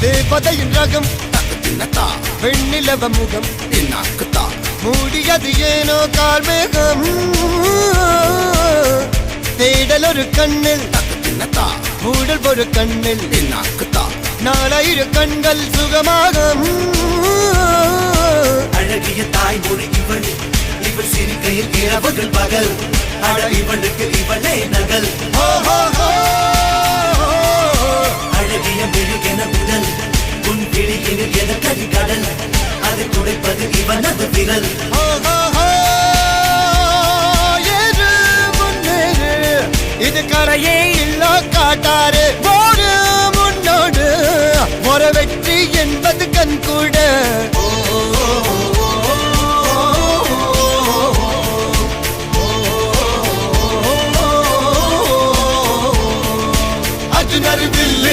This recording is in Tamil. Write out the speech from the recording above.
தேவதையின் ரகம் வெண்ணிலவ முகம் மூடியது ஏனோ கார்மேகம் தேடல் ஒரு கண்ணில் மூடல் ஒரு கண்ணில் நாலாயிர கண்கள் சுகமாக அழகிய தாய்மொழி இவள் இவள் சிரிக்கையில் இரவுகள் பகல் அழ இவளுக்கு இவளே நகல்.